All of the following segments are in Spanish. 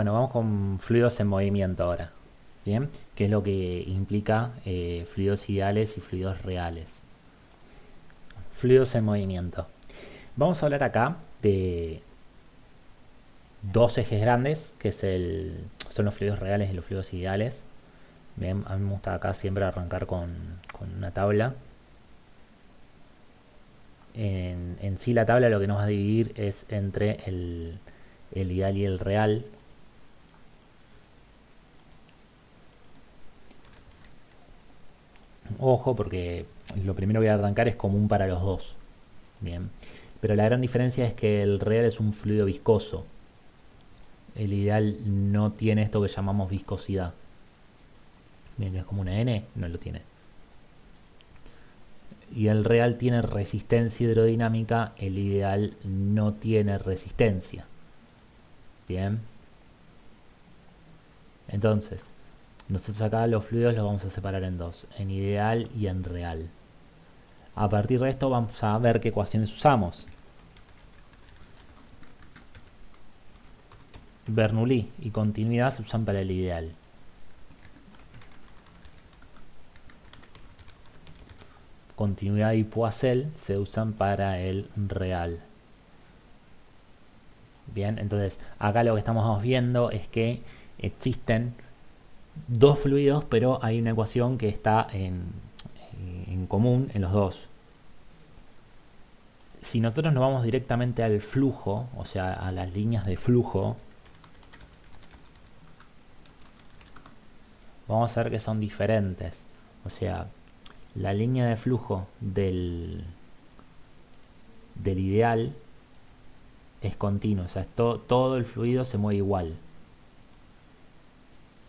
Bueno, vamos con fluidos en movimiento ahora. Bien, ¿qué es lo que implica fluidos ideales y fluidos reales? Fluidos en movimiento. Vamos a hablar acá de dos ejes grandes, que son los fluidos reales y los fluidos ideales. Bien, a mí me gusta acá siempre arrancar con una tabla. En sí la tabla lo que nos va a dividir es entre el ideal y el real. Ojo, porque lo primero que voy a arrancar es común para los dos. Bien. Pero la gran diferencia es que el real es un fluido viscoso. El ideal no tiene esto que llamamos viscosidad. Bien, que es como una N, no lo tiene. Y el real tiene resistencia hidrodinámica, el ideal no tiene resistencia. Bien. Entonces, nosotros acá los fluidos los vamos a separar en dos, en ideal y en real. A partir de esto vamos a ver qué ecuaciones usamos. Bernoulli y continuidad se usan para el ideal. Continuidad y Poiseuille se usan para el real. Bien, entonces acá lo que estamos viendo es que existen dos fluidos, pero hay una ecuación que está en común en los dos. Si nosotros nos vamos directamente al flujo, o sea, a las líneas de flujo, vamos a ver que son diferentes. O sea, la línea de flujo del ideal es continua, o sea, todo el fluido se mueve igual.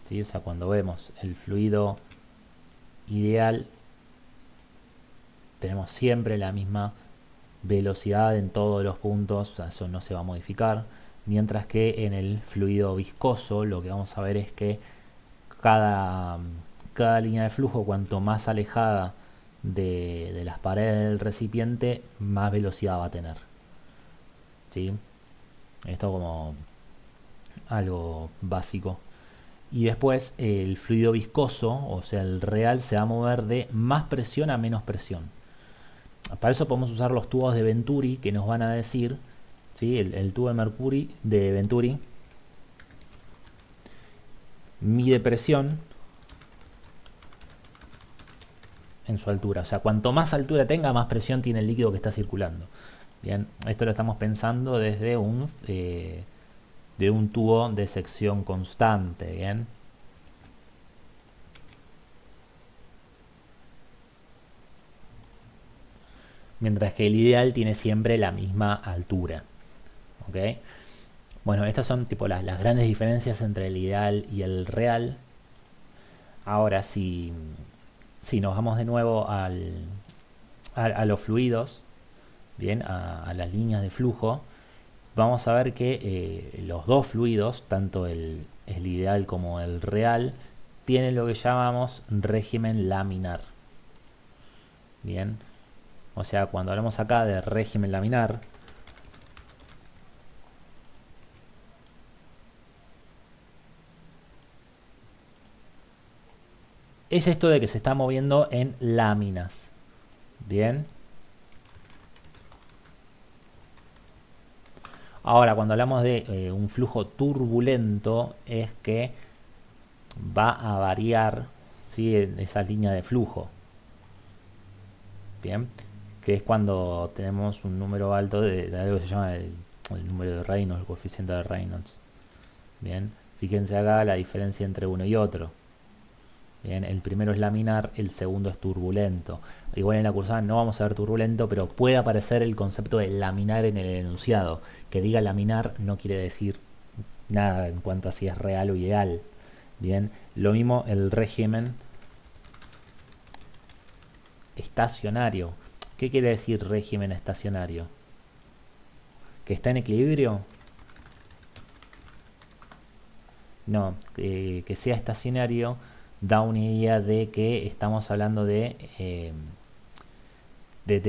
¿Sí? O sea, cuando vemos el fluido ideal, tenemos siempre la misma velocidad en todos los puntos, eso no se va a modificar. Mientras que en el fluido viscoso lo que vamos a ver es que cada, cada línea de flujo, cuanto más alejada de las paredes del recipiente, más velocidad va a tener. ¿Sí? Esto como algo básico. Y después el fluido viscoso, o sea el real, se va a mover de más presión a menos presión. Para eso podemos usar los tubos de Venturi, que nos van a decir, ¿sí? El tubo de Venturi mide presión en su altura. O sea, cuanto más altura tenga, más presión tiene el líquido que está circulando. Bien, esto lo estamos pensando desde de un tubo de sección constante. Bien. Mientras que el ideal tiene siempre la misma altura. ¿Ok? Bueno, estas son tipo las grandes diferencias entre el ideal y el real. Ahora, si nos vamos de nuevo a los fluidos, bien, a las líneas de flujo, vamos a ver que los dos fluidos, tanto el ideal como el real, tienen lo que llamamos régimen laminar. Bien, o sea, cuando hablamos acá de régimen laminar, es esto de que se está moviendo en láminas. Bien. Ahora, cuando hablamos de un flujo turbulento, es que va a variar, ¿sí? Esa línea de flujo. Bien. Que es cuando tenemos un número alto de algo que se llama el número de Reynolds, el coeficiente de Reynolds. Bien. Fíjense acá la diferencia entre uno y otro. Bien, el primero es laminar, el segundo es turbulento. Igual en la cursada no vamos a ver turbulento, pero puede aparecer el concepto de laminar en el enunciado. Que diga laminar no quiere decir nada en cuanto a si es real o ideal. Bien, lo mismo el régimen estacionario. ¿Qué quiere decir régimen estacionario? ¿Que está en equilibrio? No, que sea estacionario da una idea de que estamos hablando de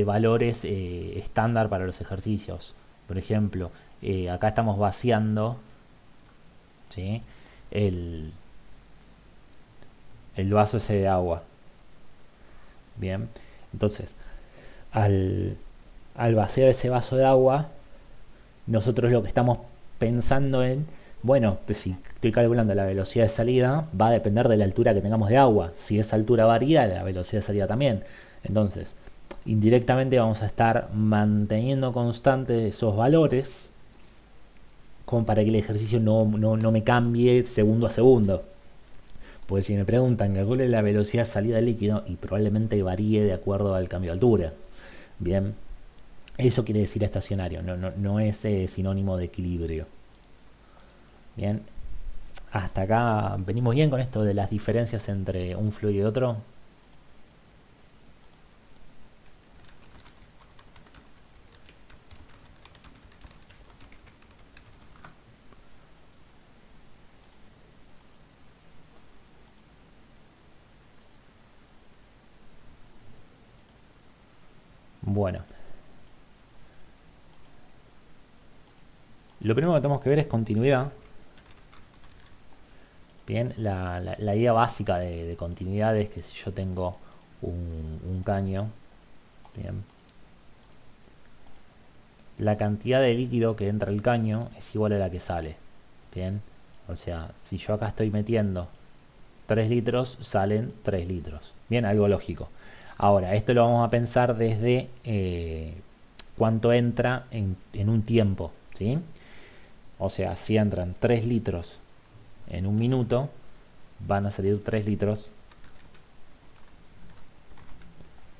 valores estándar para los ejercicios. Por ejemplo, acá estamos vaciando, ¿sí? El, el vaso ese de agua. Bien, entonces, al, al vaciar ese vaso de agua, nosotros lo que estamos pensando en, bueno, pues si estoy calculando la velocidad de salida, va a depender de la altura que tengamos de agua. Si esa altura varía, la velocidad de salida también. Entonces, indirectamente vamos a estar manteniendo constantes esos valores como para que el ejercicio no me cambie segundo a segundo. Pues si me preguntan, calcule la velocidad de salida del líquido y probablemente varíe de acuerdo al cambio de altura. Bien, eso quiere decir estacionario, no es sinónimo de equilibrio. Bien, hasta acá venimos bien con esto de las diferencias entre un fluido y otro. Bueno, lo primero que tenemos que ver es continuidad. Bien, la idea básica de continuidad es que si yo tengo un caño, bien, la cantidad de líquido que entra al caño es igual a la que sale. Bien, o sea, si yo acá estoy metiendo 3 litros, salen 3 litros. Bien, algo lógico. Ahora, esto lo vamos a pensar desde cuánto entra en un tiempo. ¿Sí? O sea, si entran 3 litros en un minuto, van a salir 3 litros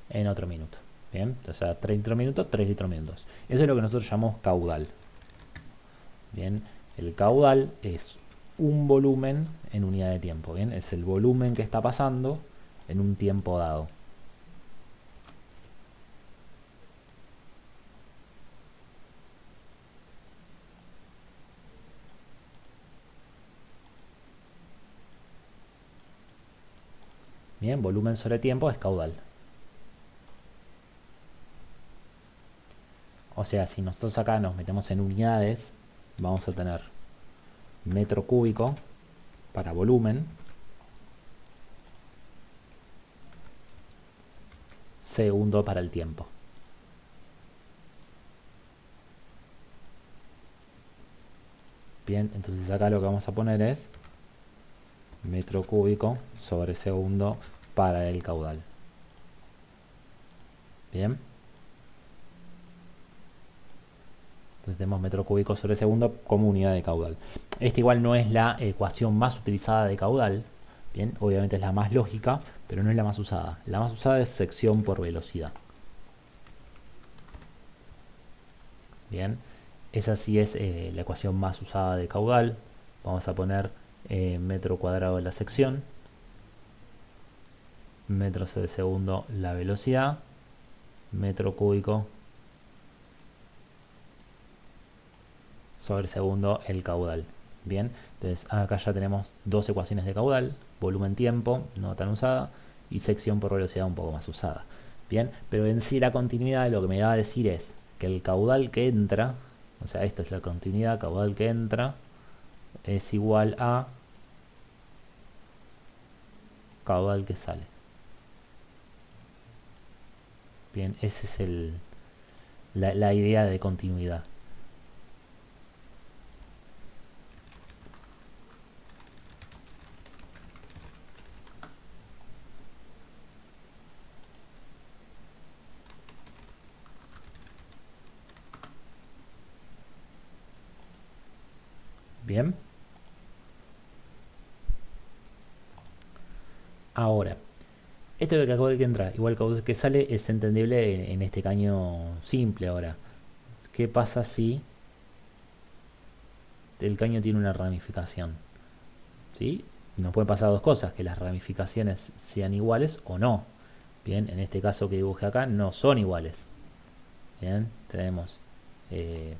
en otro minuto. Bien, o sea, 3 litros minutos, 3 litros minutos. Eso es lo que nosotros llamamos caudal. Bien, el caudal es un volumen en unidad de tiempo. Bien, es el volumen que está pasando en un tiempo dado. Bien, volumen sobre tiempo es caudal. O sea, si nosotros acá nos metemos en unidades, vamos a tener metro cúbico para volumen, segundo para el tiempo. Bien, entonces acá lo que vamos a poner es metro cúbico sobre segundo para el caudal. Bien. Entonces tenemos metro cúbico sobre segundo como unidad de caudal. Esta igual no es la ecuación más utilizada de caudal. Bien, obviamente es la más lógica, pero no es la más usada. La más usada es sección por velocidad. Bien, esa sí es la ecuación más usada de caudal. Vamos a poner metro cuadrado de la sección, metro sobre segundo la velocidad, metro cúbico sobre segundo el caudal. Bien, entonces acá ya tenemos dos ecuaciones de caudal, volumen tiempo, no tan usada, y sección por velocidad un poco más usada. Bien, pero en sí la continuidad lo que me va a decir es que el caudal que entra, o sea, esto es la continuidad, caudal que entra, es igual a caudal que sale. Bien, esa es la idea de continuidad. Bien, ahora, esto de caudal que entra, igual caudal que sale, es entendible en este caño simple ahora. ¿Qué pasa si el caño tiene una ramificación? ¿Sí? Nos pueden pasar dos cosas, que las ramificaciones sean iguales o no. Bien, en este caso que dibujé acá no son iguales. Bien, tenemos eh,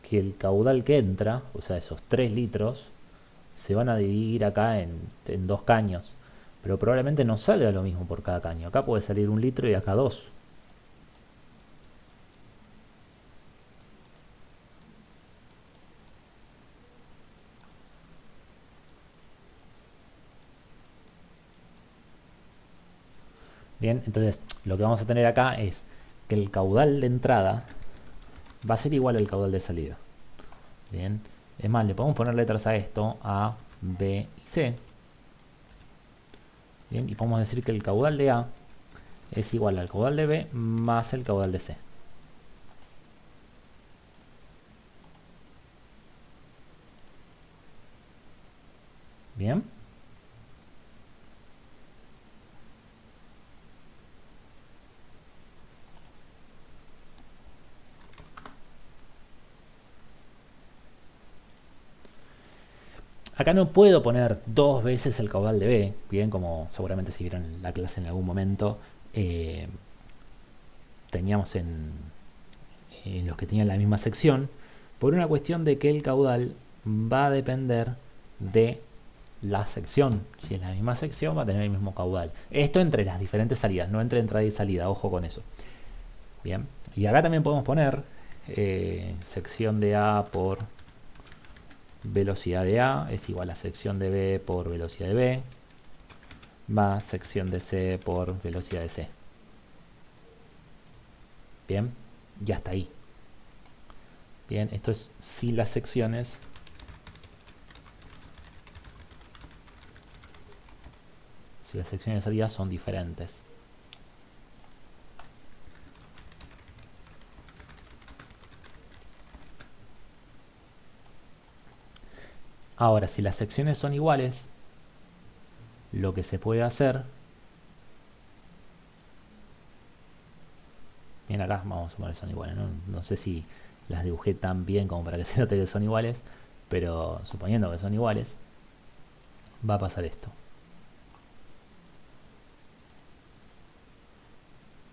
que el caudal que entra, o sea, esos 3 litros, se van a dividir acá en dos caños. Pero probablemente no salga lo mismo por cada caño. Acá puede salir 1 litro y acá 2. Bien, entonces lo que vamos a tener acá es que el caudal de entrada va a ser igual al caudal de salida. Bien, es más, le podemos poner letras a esto, A, B y C. Bien, y podemos decir que el caudal de A es igual al caudal de B más el caudal de C. Bien. Acá no puedo poner dos veces el caudal de B, bien, como seguramente si vieron la clase en algún momento, eh, teníamos en los que tenían la misma sección, por una cuestión de que el caudal va a depender de la sección. Si es la misma sección, va a tener el mismo caudal. Esto entre las diferentes salidas, no entre entrada y salida, ojo con eso. Bien, y acá también podemos poner sección de A por velocidad de A es igual a sección de B por velocidad de B más sección de C por velocidad de C. Bien, ya está ahí. Bien, esto es si las secciones de salida son diferentes. Ahora, si las secciones son iguales, lo que se puede hacer, bien, acá vamos a poner son iguales, no sé si las dibujé tan bien como para que se note que son iguales, pero suponiendo que son iguales, va a pasar esto.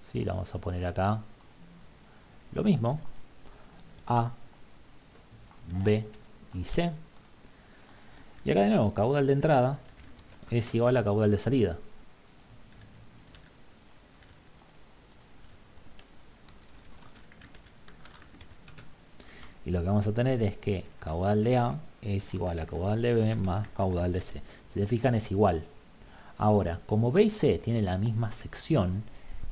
¿Sí? Lo vamos a poner acá. Lo mismo. A, B y C. Y acá de nuevo, caudal de entrada es igual a caudal de salida. Y lo que vamos a tener es que caudal de A es igual a caudal de B más caudal de C. Si se fijan es igual. Ahora, como B y C tienen la misma sección,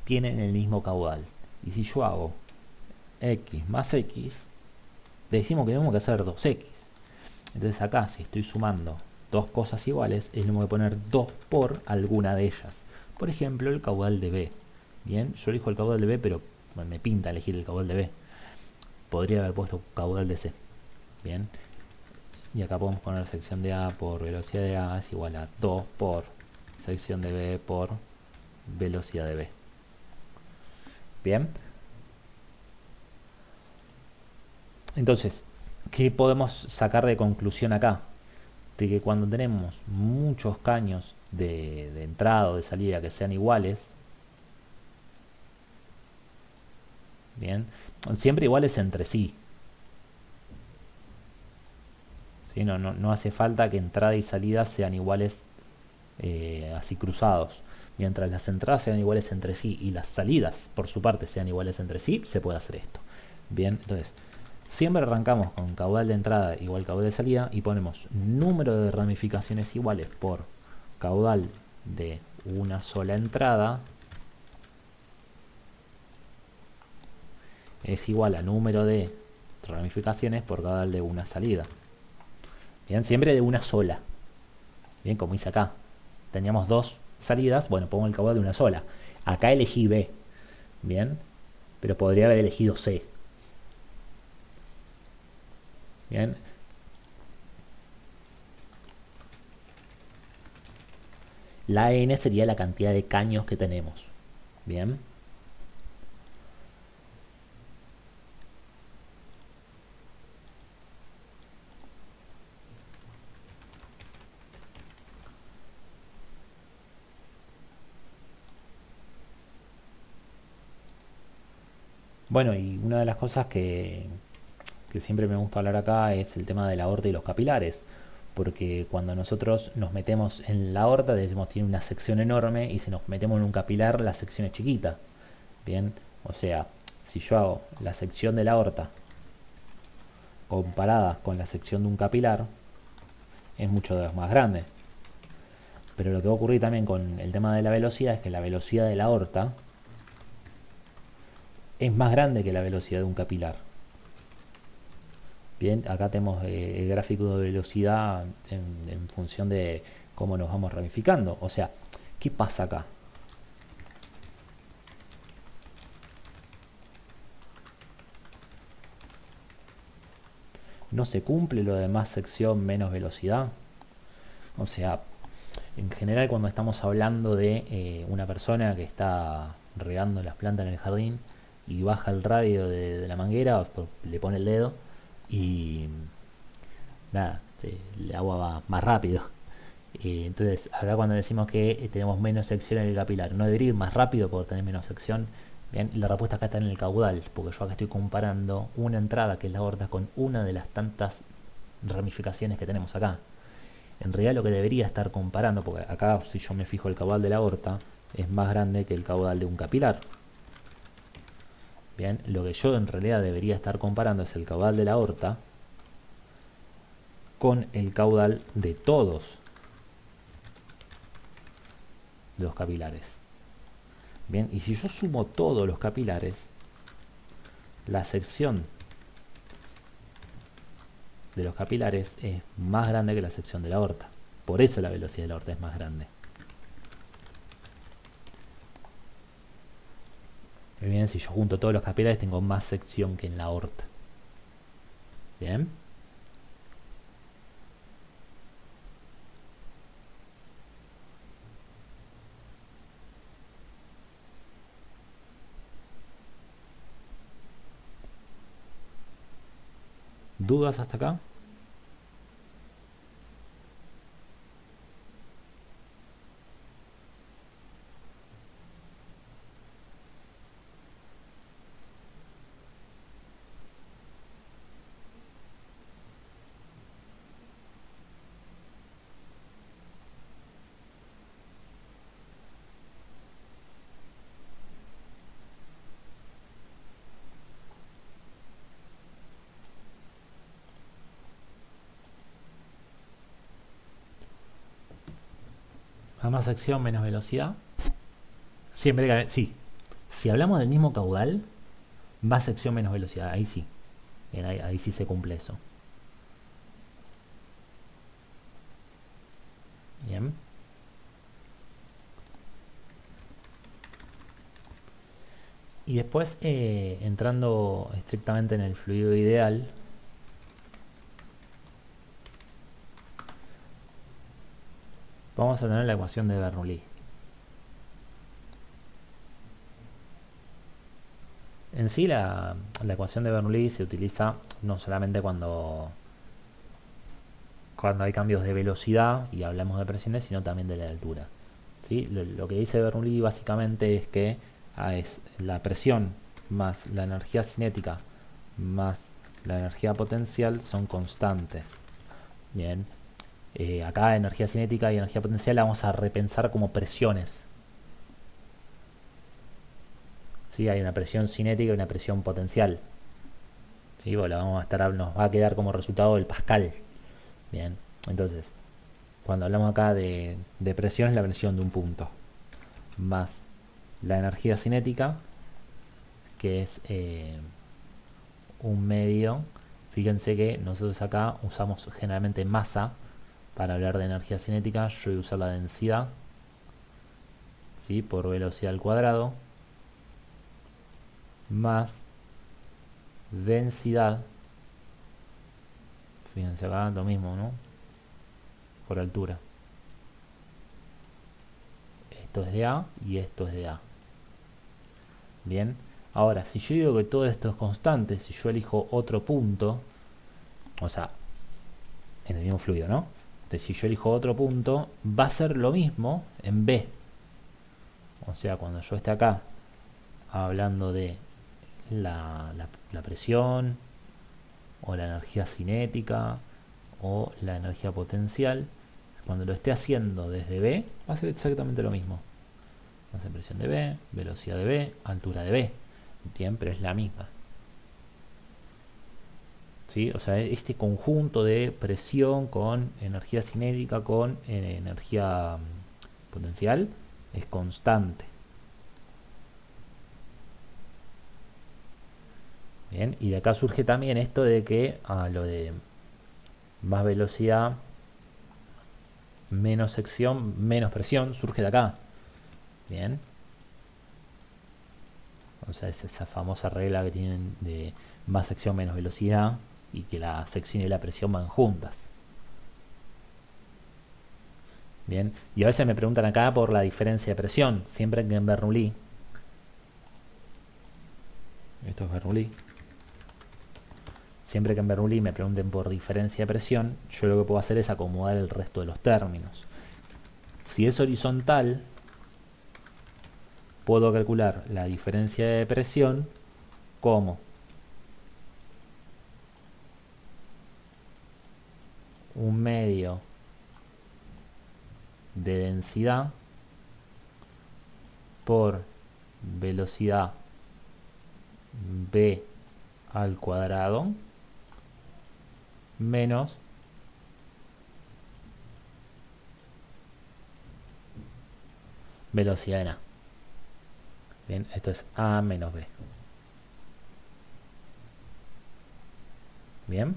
tienen el mismo caudal. Y si yo hago X más X, decimos que tenemos que hacer 2X. Entonces acá, si estoy sumando dos cosas iguales, es lo mismo que poner 2 por alguna de ellas. Por ejemplo, el caudal de B. Bien, yo elijo el caudal de B, pero me pinta elegir el caudal de B. Podría haber puesto caudal de C. Bien. Y acá podemos poner sección de A por velocidad de A es igual a 2 por sección de B por velocidad de B. Bien. Entonces, ¿qué podemos sacar de conclusión acá? De que cuando tenemos muchos caños de entrada o de salida que sean iguales, bien, siempre iguales entre sí. ¿Sí? No hace falta que entrada y salida sean iguales así cruzados. Mientras las entradas sean iguales entre sí y las salidas por su parte sean iguales entre sí, se puede hacer esto. Bien, entonces siempre arrancamos con caudal de entrada igual caudal de salida y ponemos número de ramificaciones iguales por caudal de una sola entrada es igual a número de ramificaciones por caudal de una salida. Bien, siempre de una sola. Bien, como hice acá. Teníamos dos salidas, bueno, pongo el caudal de una sola. Acá elegí B. Bien, pero podría haber elegido C. Bien. La N sería la cantidad de caños que tenemos. Bien. Bueno, y una de las cosas que siempre me gusta hablar acá es el tema de la aorta y los capilares. Porque cuando nosotros nos metemos en la aorta, decimos tiene una sección enorme y si nos metemos en un capilar, la sección es chiquita. Bien, o sea, si yo hago la sección de la aorta comparada con la sección de un capilar, es mucho más grande. Pero lo que va a ocurrir también con el tema de la velocidad es que la velocidad de la aorta es más grande que la velocidad de un capilar. Bien, acá tenemos el gráfico de velocidad en función de cómo nos vamos ramificando. O sea, ¿qué pasa acá? ¿No se cumple lo de más sección menos velocidad? O sea, en general cuando estamos hablando de una persona que está regando las plantas en el jardín y baja el radio de la manguera, le pone el dedo y nada, el agua va más rápido. Entonces, acá cuando decimos que tenemos menos sección en el capilar, ¿no debería ir más rápido por tener menos sección? Bien, la respuesta acá está en el caudal, porque yo acá estoy comparando una entrada que es la aorta con una de las tantas ramificaciones que tenemos acá. En realidad lo que debería estar comparando, porque acá si yo me fijo el caudal de la aorta, es más grande que el caudal de un capilar. Bien, lo que yo en realidad debería estar comparando es el caudal de la aorta con el caudal de todos los capilares. Bien, y si yo sumo todos los capilares, la sección de los capilares es más grande que la sección de la aorta. Por eso la velocidad de la aorta es más grande. Bien, si yo junto todos los capilares tengo más sección que en la aorta. Bien. ¿Dudas hasta acá? A más sección, menos velocidad. Siempre, sí. Si hablamos del mismo caudal, más sección, menos velocidad. Ahí sí. Ahí sí se cumple eso. Bien. Y después, entrando estrictamente en el fluido ideal, vamos a tener la ecuación de Bernoulli. En sí, la ecuación de Bernoulli se utiliza no solamente cuando hay cambios de velocidad y hablamos de presiones, sino también de la altura. ¿Sí? Lo que dice Bernoulli básicamente es que es la presión más la energía cinética más la energía potencial son constantes. Bien, acá energía cinética y energía potencial la vamos a repensar como presiones. ¿Sí? Hay una presión cinética y una presión potencial. ¿Sí? Bueno, nos va a quedar como resultado el Pascal. Bien, entonces, cuando hablamos acá de presión es la presión de un punto, más la energía cinética, que es un medio. Fíjense que nosotros acá usamos generalmente masa para hablar de energía cinética. Yo voy a usar la densidad, ¿sí? Por velocidad al cuadrado, más densidad. Fíjense acá lo mismo, ¿no? Por altura. Esto es de A y esto es de A. Bien. Ahora, si yo digo que todo esto es constante, si yo elijo otro punto, o sea, en el mismo fluido, ¿no? Entonces, si yo elijo otro punto, va a ser lo mismo en B. O sea, cuando yo esté acá hablando de la presión, o la energía cinética, o la energía potencial, cuando lo esté haciendo desde B, va a ser exactamente lo mismo. Va a ser presión de B, velocidad de B, altura de B. Siempre es la misma. ¿Sí? O sea, este conjunto de presión con energía cinética con energía potencial es constante. Bien, y de acá surge también esto de que lo de más velocidad, menos sección, menos presión, surge de acá. Bien, o sea, es esa famosa regla que tienen de más sección, menos velocidad, y que la sección y la presión van juntas. Bien, y a veces me preguntan acá por la diferencia de presión. Siempre que en Bernoulli, esto es Bernoulli, siempre que en Bernoulli me pregunten por diferencia de presión, yo lo que puedo hacer es acomodar el resto de los términos. Si es horizontal, puedo calcular la diferencia de presión como un medio de densidad por velocidad b al cuadrado menos velocidad en a. Bien, esto es a menos b. Bien.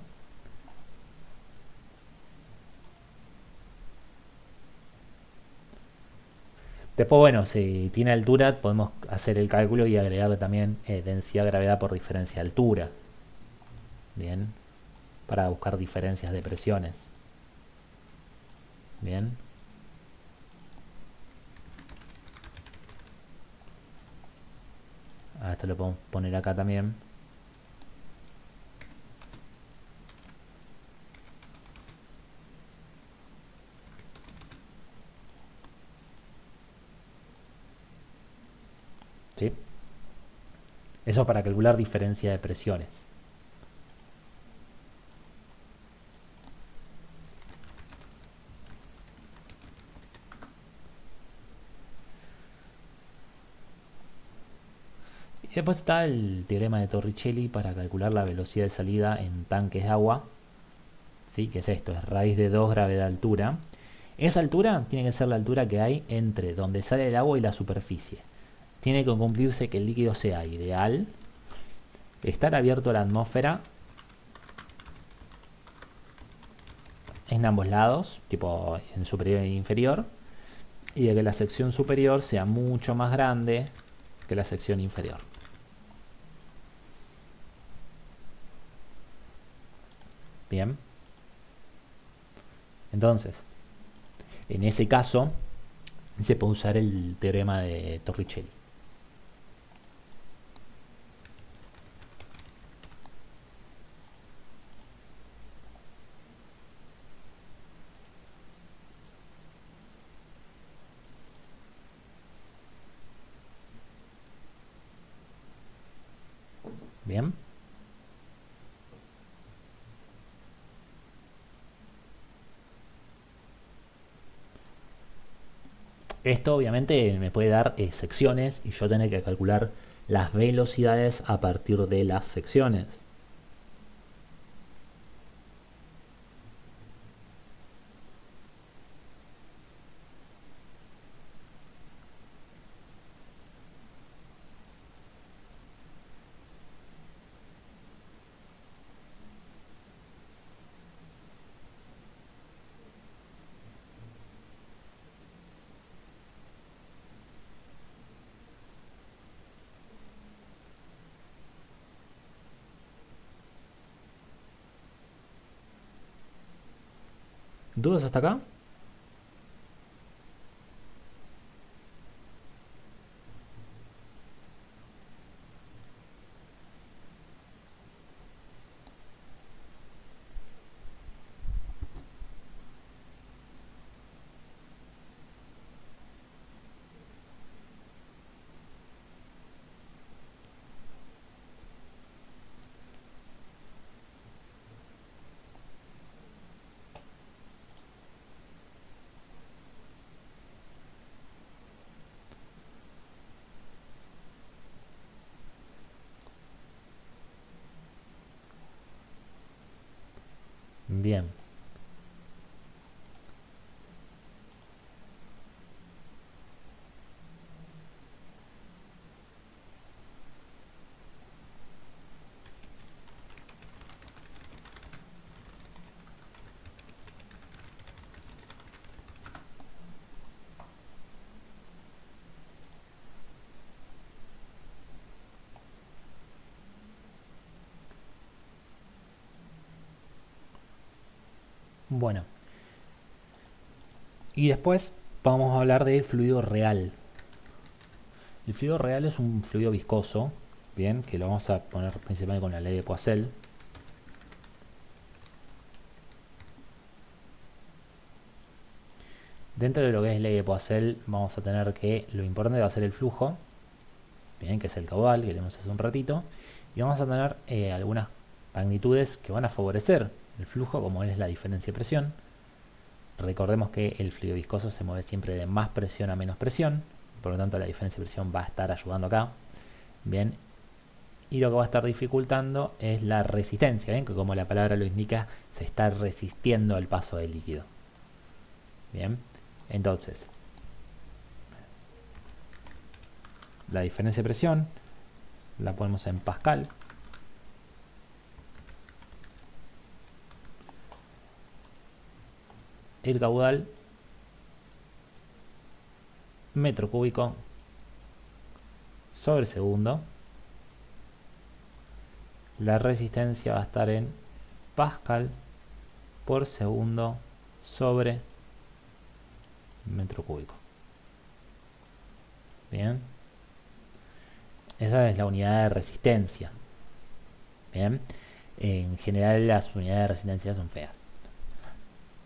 Después, bueno, si tiene altura, podemos hacer el cálculo y agregarle también densidad gravedad por diferencia de altura. Bien. Para buscar diferencias de presiones. Bien. Esto lo podemos poner acá también. ¿Sí? Eso para calcular diferencia de presiones. Y después está el teorema de Torricelli para calcular la velocidad de salida en tanques de agua. ¿Sí? ¿Qué es esto? Es raíz de 2 gravedad altura. Esa altura tiene que ser la altura que hay entre donde sale el agua y la superficie. Tiene que cumplirse que el líquido sea ideal, estar abierto a la atmósfera en ambos lados, tipo en superior e inferior, y de que la sección superior sea mucho más grande que la sección inferior. Bien. Entonces, en ese caso, se puede usar el teorema de Torricelli. Bien. Esto obviamente me puede dar secciones y yo tener que calcular las velocidades a partir de las secciones. ¿Dudas hasta acá? Bueno, y después vamos a hablar del fluido real. El fluido real es un fluido viscoso, bien, que lo vamos a poner principalmente con la ley de Poiseuille. Dentro de lo que es ley de Poiseuille vamos a tener que lo importante va a ser el flujo, bien, que es el caudal que vimos hace un ratito, y vamos a tener algunas magnitudes que van a favorecer el flujo, como es la diferencia de presión. Recordemos que el fluido viscoso se mueve siempre de más presión a menos presión, por lo tanto la diferencia de presión va a estar ayudando acá. Bien, y lo que va a estar dificultando es la resistencia, ¿bien? Que como la palabra lo indica, se está resistiendo al paso del líquido. Bien, entonces la diferencia de presión la ponemos en Pascal. El caudal, metro cúbico sobre segundo. La resistencia va a estar en Pascal por segundo sobre metro cúbico. Bien, esa es la unidad de resistencia. Bien, en general las unidades de resistencia son feas,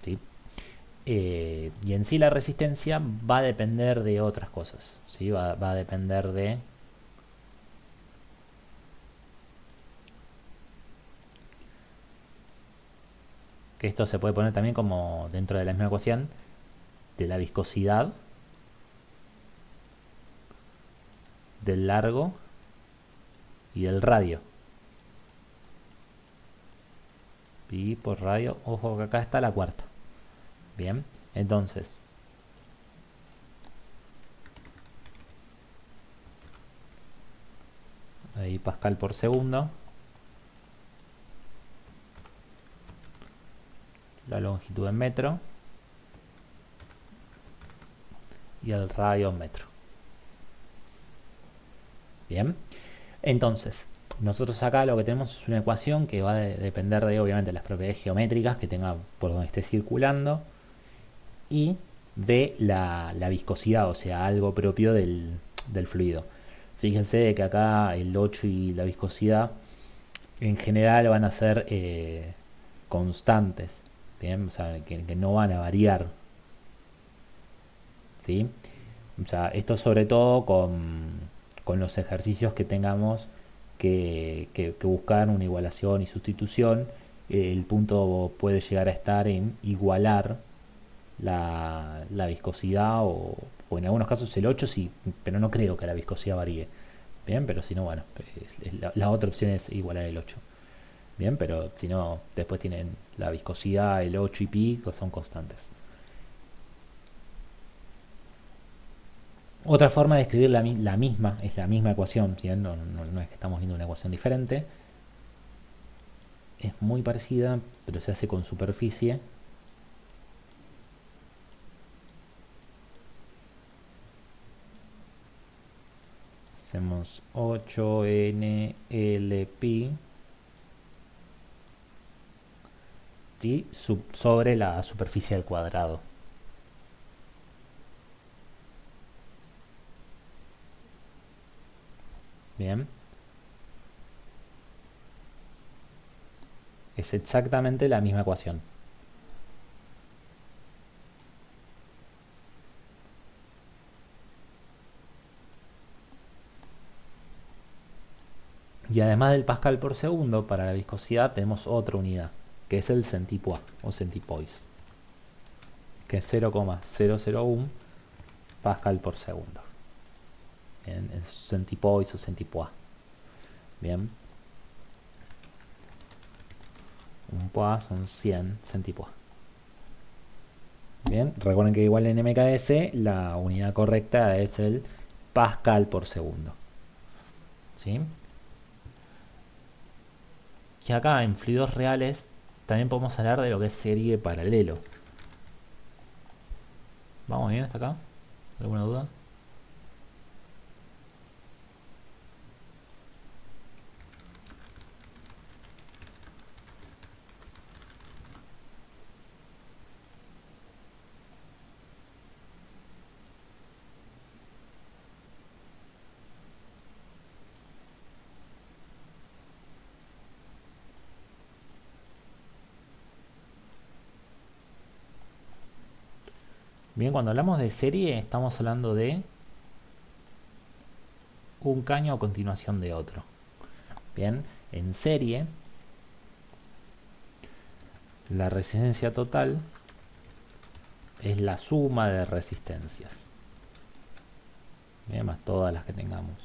¿sí? Y en sí la resistencia va a depender de otras cosas, ¿sí? Va a depender de que esto se puede poner también como dentro de la misma ecuación de la viscosidad, del largo y del radio. Pi por radio, ojo que acá está la cuarta. Bien, entonces ahí Pascal por segundo, la longitud en metro y el radio en metro. Bien, entonces nosotros acá lo que tenemos es una ecuación que va a depender de obviamente las propiedades geométricas que tenga por donde esté circulando y de la viscosidad, o sea, algo propio del fluido. Fíjense que acá el 8 y la viscosidad en general van a ser constantes, ¿bien? O sea, que no van a variar, ¿sí? O sea, esto sobre todo con los ejercicios que tengamos que buscar una igualación y sustitución. El punto puede llegar a estar en igualar la viscosidad o en algunos casos el 8 sí, pero no creo que la viscosidad varíe. Bien, pero si no, bueno, la otra opción es igualar el 8. Bien, pero si no, después tienen la viscosidad, el 8 y pi, que son constantes. Otra forma de escribir la misma, es la misma ecuación, ¿sí? No es que estamos viendo una ecuación diferente, es muy parecida, pero se hace con superficie. Hacemos 8 n pi, ¿sí? Sobre la superficie al cuadrado. Bien, es exactamente la misma ecuación. Y además del pascal por segundo, para la viscosidad tenemos otra unidad, que es el centipois o centipoise, que es 0,001 pascal por segundo. Bien, es centipoise o centipois. Bien, un pois son 100 centipois. Bien, recuerden que igual en MKS la unidad correcta es el pascal por segundo. ¿Sí? Y acá en fluidos reales también podemos hablar de lo que es serie paralelo. ¿Vamos bien hasta acá? ¿Alguna duda? Bien, cuando hablamos de serie estamos hablando de un caño a continuación de otro. Bien, en serie la resistencia total es la suma de resistencias. Bien, más todas las que tengamos.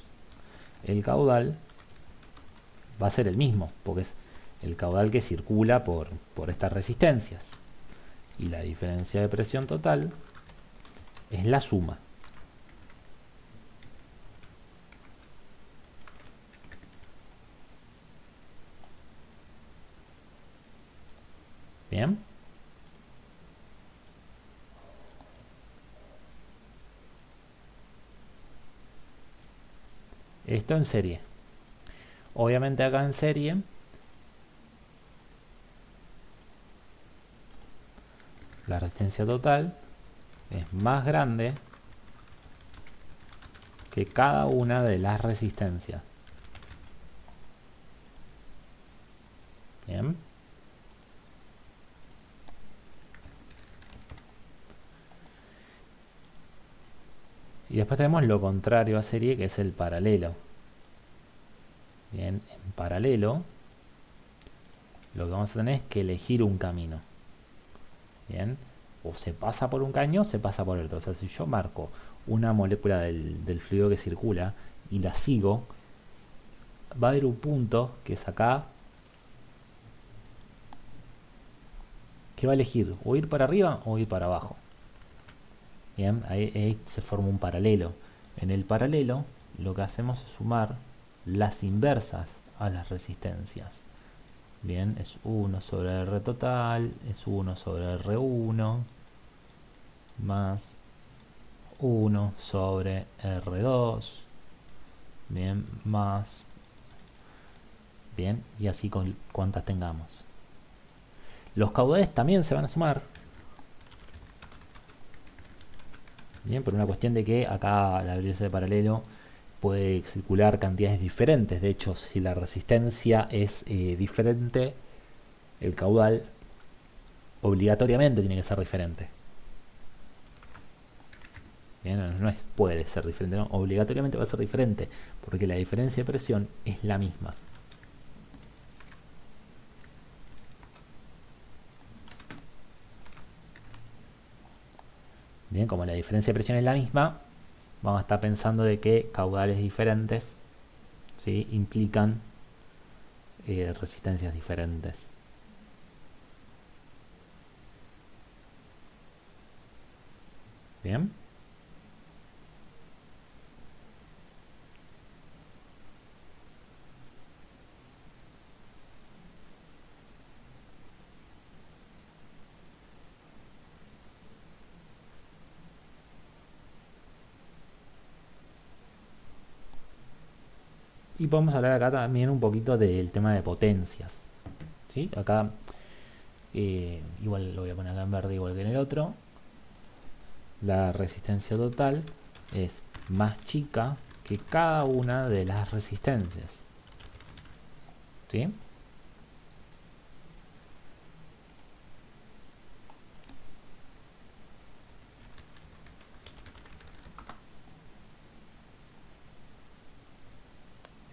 El caudal va a ser el mismo, porque es el caudal que circula por estas resistencias. Y la diferencia de presión total es la suma. Bien. Esto en serie. Obviamente acá en serie la resistencia total es más grande que cada una de las resistencias. Bien. Y después tenemos lo contrario a serie, que es el paralelo. Bien, en paralelo lo que vamos a tener es que elegir un camino. Bien, o se pasa por un caño o se pasa por el otro. O sea, si yo marco una molécula del fluido que circula y la sigo, va a haber un punto que es acá que va a elegir o ir para arriba o ir para abajo. Bien, ahí se forma un paralelo. En el paralelo lo que hacemos es sumar las inversas a las resistencias. Bien, es 1 sobre R total, es 1 sobre R1 más 1 sobre R2, bien, más, bien, y así con cuantas tengamos. Los caudales también se van a sumar, bien, por una cuestión de que acá la abrirse de paralelo puede circular cantidades diferentes. De hecho, si la resistencia es diferente, el caudal obligatoriamente tiene que ser diferente. Bien, no es puede ser diferente, no, obligatoriamente va a ser diferente, porque la diferencia de presión es la misma. Bien, como la diferencia de presión es la misma, vamos a estar pensando de que caudales diferentes, ¿sí?, implican resistencias diferentes. Bien. Y podemos hablar acá también un poquito del tema de potencias. ¿Sí? Acá igual lo voy a poner acá en verde igual que en el otro. La resistencia total es más chica que cada una de las resistencias. ¿Sí?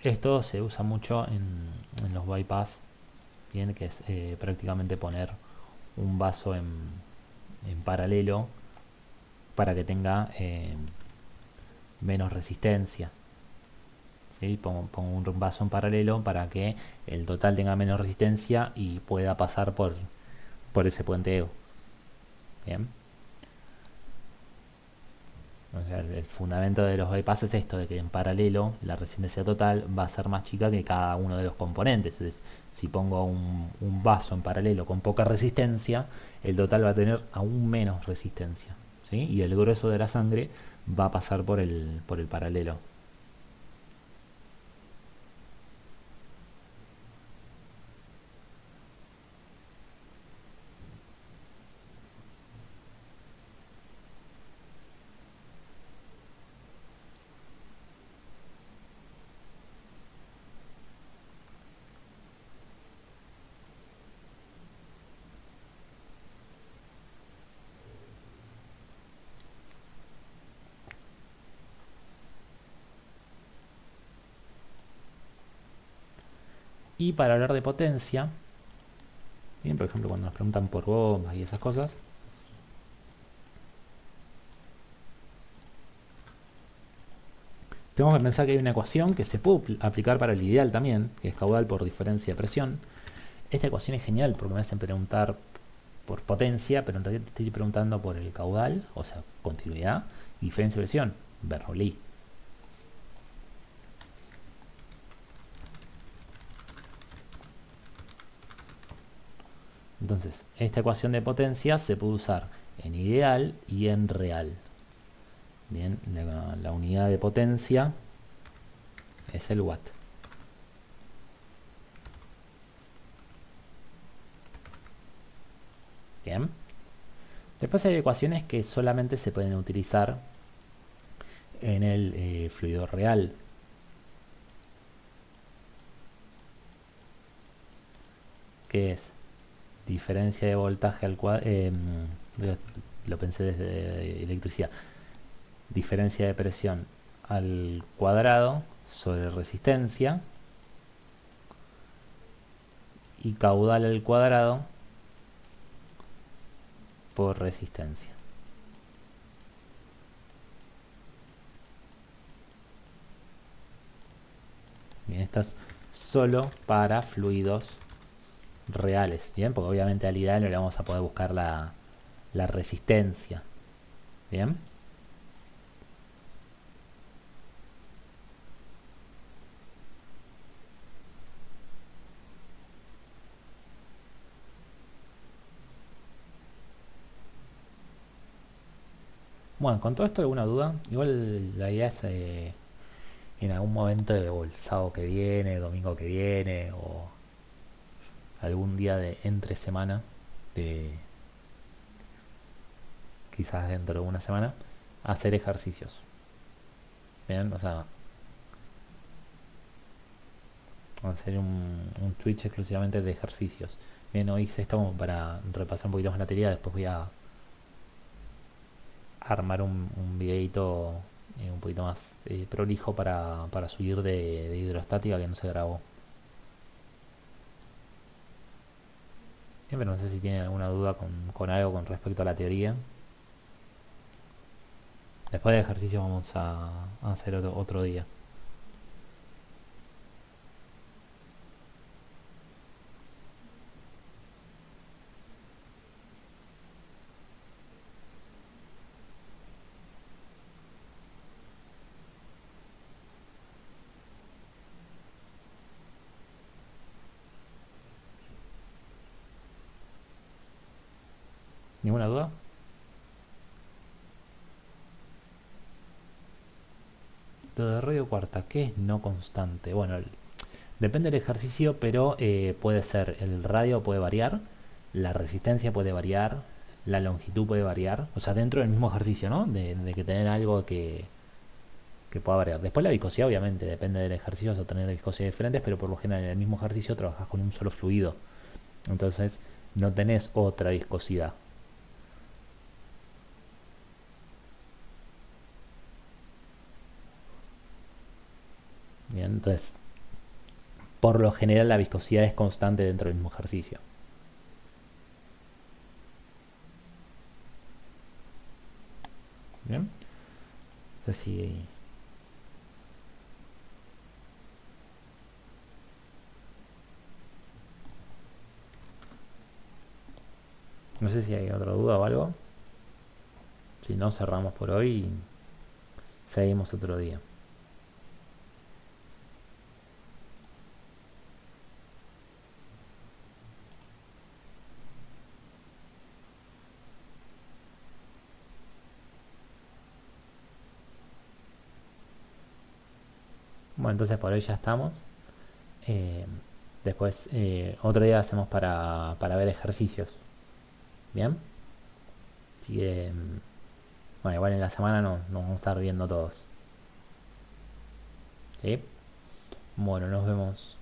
Esto se usa mucho en los bypass, bien, que es prácticamente poner un vaso en paralelo para que tenga menos resistencia. ¿Sí? Pongo un vaso en paralelo para que el total tenga menos resistencia y pueda pasar por ese puenteo. Bien. O sea, el fundamento de los bypass es esto, de que en paralelo la resistencia total va a ser más chica que cada uno de los componentes. Entonces, si pongo un vaso en paralelo con poca resistencia, el total va a tener aún menos resistencia. ¿Sí? Y el grueso de la sangre va a pasar por el paralelo. Y para hablar de potencia, bien, por ejemplo, cuando nos preguntan por bombas y esas cosas, tenemos que pensar que hay una ecuación que se puede aplicar para el ideal también, que es caudal por diferencia de presión. Esta ecuación es genial porque me hacen preguntar por potencia, pero en realidad te estoy preguntando por el caudal, o sea, continuidad, y diferencia de presión, Bernoulli. Entonces, esta ecuación de potencia se puede usar en ideal y en real. Bien, la unidad de potencia es el watt. Bien. Después hay ecuaciones que solamente se pueden utilizar en el fluido real. Que es diferencia de voltaje al cuadrado. Lo pensé desde electricidad. Diferencia de presión al cuadrado sobre resistencia. Y caudal al cuadrado por resistencia. Bien, estas solo para fluidos reales. Bien, porque obviamente al ideal no le vamos a poder buscar la resistencia. Bien. Bueno, con todo esto, ¿alguna duda? Igual la idea es en algún momento, o el sábado que viene, domingo que viene, o algún día de entre semana, de quizás dentro de una semana, hacer ejercicios. Bien, o sea, hacer un Twitch exclusivamente de ejercicios. Bien, hoy hice esto como para repasar un poquito más la teoría, después voy a armar un videito un poquito más prolijo para subir de hidrostática que no se grabó. Bien, pero no sé si tienen alguna duda con algo con respecto a la teoría. Después de ejercicio vamos a hacer otro día. ¿Ninguna duda? Lo de radio cuarta, ¿qué es no constante? Bueno, depende del ejercicio, pero puede ser, el radio puede variar, la resistencia puede variar, la longitud puede variar, o sea, dentro del mismo ejercicio, ¿no? De que tener algo que pueda variar. Después la viscosidad, obviamente, depende del ejercicio, vas a tener viscosidades diferentes, pero por lo general en el mismo ejercicio trabajas con un solo fluido. Entonces, no tenés otra viscosidad. Bien, entonces, por lo general la viscosidad es constante dentro del mismo ejercicio. Bien, no sé si, no sé si hay otra duda o algo. Si no, cerramos por hoy y seguimos otro día. Bueno, entonces por hoy ya estamos. Eh, Después, otro día hacemos para ver ejercicios. Bien. Así que, bueno, igual en la semana nos vamos a estar viendo todos. ¿Sí? Bueno, nos vemos.